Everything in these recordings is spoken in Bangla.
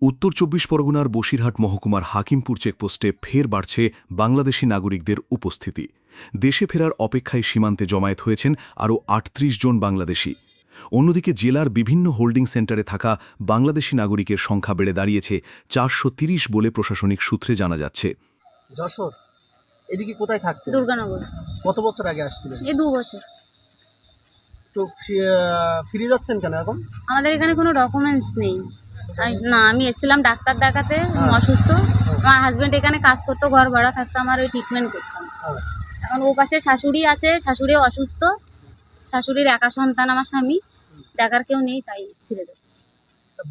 উত্তর ২৪ পরগনার বসিরহাট মহকুমার হাকিমপুর চেকপোস্টে ফের বাড়ছে বাংলাদেশি নাগরিকদের উপস্থিতি। দেশে ফেরার অপেক্ষায় সীমান্তে জমায়েত হয়েছেন আরও ৩৮ জন বাংলাদেশি। অন্যদিকে জেলার বিভিন্ন হোল্ডিং সেন্টারে থাকা বাংলাদেশি নাগরিকের সংখ্যা বেড়ে দাঁড়িয়েছে ৪৩০ বলে প্রশাসনিক সূত্রে জানা যাচ্ছে। যশোর এদিকে কোথায় থাকতেন? দুর্গানগর। কত বছর আগে আসছিলেন? এই 2 বছর। তো ফিরে যাচ্ছেন কেন এখন? আমাদের এখানে কোনো ডকুমেন্টস নেই। না, আমি এসেছিলাম ডাক্তার দেখাতে, অসুস্থ। আমার হাজবেন্ড এখানে কাজ করতো, ঘর ভাড়া থাকতো, আমার ওই ট্রিটমেন্ট করতাম। এখন ও পাশে শাশুড়ি আছে, শাশুড়িও অসুস্থ, শাশুড়ির একা সন্তান আমার স্বামী, দেখার কেউ নেই, তাই ফিরে যাচ্ছি।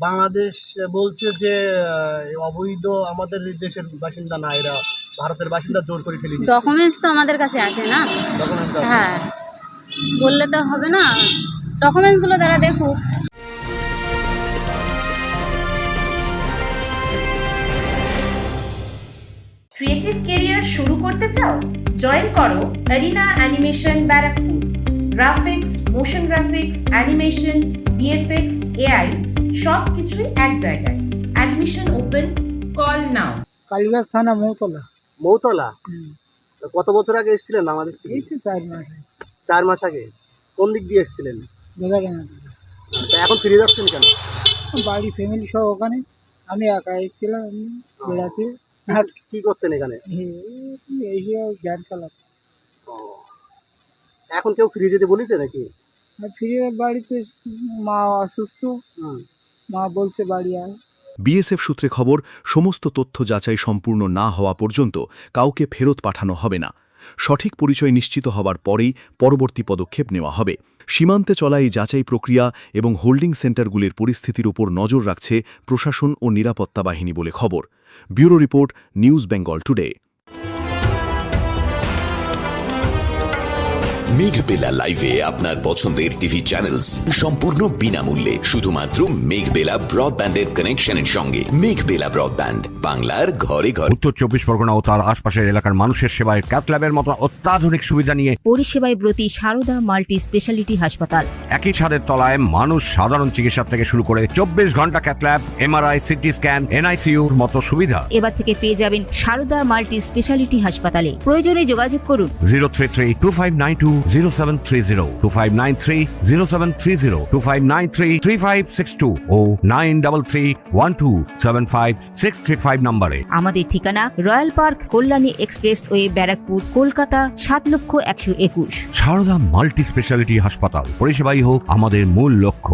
বাংলাদেশ বলছে যে অবৈধ আমাদের দেশের বাসিন্দা না, এরা ভারতের বাসিন্দা, জোর করে ফেলে দিচ্ছে। ডকুমেন্টস তো আমাদের কাছে আছে না? ডকুমেন্টস হ্যাঁ, বললে তো হবে না, ডকুমেন্টসগুলো তারা দেখুক। ক্রিয়েটিভ ক্যারিয়ার শুরু করতে চাও? জয়েন করো arena animation Barrackpore. Graphics, motion graphics, animation, VFX, AI সব কিছুই এক জায়গায়। Admission open, call now. Kaliganj থানা মৌতলা। মৌতলা? কত বছর আগে এসেছিলেন বাংলাদেশ থেকে? এই তো 4 মাস হয়েছে। 4 মাস আগে। কোন দিক দিয়ে এসেছিলেন? বোঝাগানা থেকে। তা এখন ফিরে যাচ্ছেন কেন? বাড়ি ফ্যামিলি সহ ওখানে, আমি একা এসেছিলাম বেড়াতে। আর কি করতেন এখানে? এই জ্ঞান চালাতে। এখন কেউ ফিরে যেতে বলেছে নাকি? আর ফিরে বাড়িতে মা অসুস্থ, মা বলছে বাড়ি আয়। বিএসএফ সূত্রে খবর, সমস্ত তথ্য যাচাই সম্পূর্ণ না হওয়া পর্যন্ত কাউকে ফেরত পাঠানো হবে না। সঠিক পরিচয় নিশ্চিত হবার পরেই পরবর্তী পদক্ষেপ নেওয়া হবে। সীমান্তে চলা এই যাচাই প্রক্রিয়া এবং হোল্ডিং সেন্টারগুলির পরিস্থিতির উপর নজর রাখছে প্রশাসন ও নিরাপত্তা বাহিনী বলে খবর। Bureau report, news Bengal today. Meghbela লাইভে আপনার পছন্দের টিভি চ্যানেলস সম্পূর্ণ বিনামূল্যে, শুধুমাত্র মেঘবেলা ব্রডব্যান্ডের কানেকশনের সঙ্গে। মেঘবেলা ব্রডব্যান্ড, বাংলার ঘরে ঘরে। উত্তর 24 পরগনা ও তার আশপাশের এলাকার মানুষের সেবায় ক্যাথল্যাবের মতো অত্যাধুনিক সুবিধা নিয়ে পরিষেবায় ব্রতী সারদা মাল্টি স্পেশালিটি হাসপাতাল। একই ছাদের তলায় মানুষ সাধারণ চিকিৎসা থেকে শুরু করে 24 ঘন্টা ক্যাথল্যাব, এমআরআই, সিটি স্ক্যান, এনআইসিইউর মতো সুবিধা এবার থেকে পেয়ে যাবেন সারদা মাল্টি স্পেশালিটি হাসপাতালে। প্রয়োজনে যোগাযোগ করুন 033-2592-0730, 2593-0730, 2593-3562 ও 9331275635 নম্বরে। আমাদের ঠিকানা Royal Park, Kalyani expressway, Barrackpore, Kolkata ৭,১২১। সারদা মাল্টি স্পেশালিটি হাসপাতাল, পরিষেবাই হোক আমাদের মূল লক্ষ্য।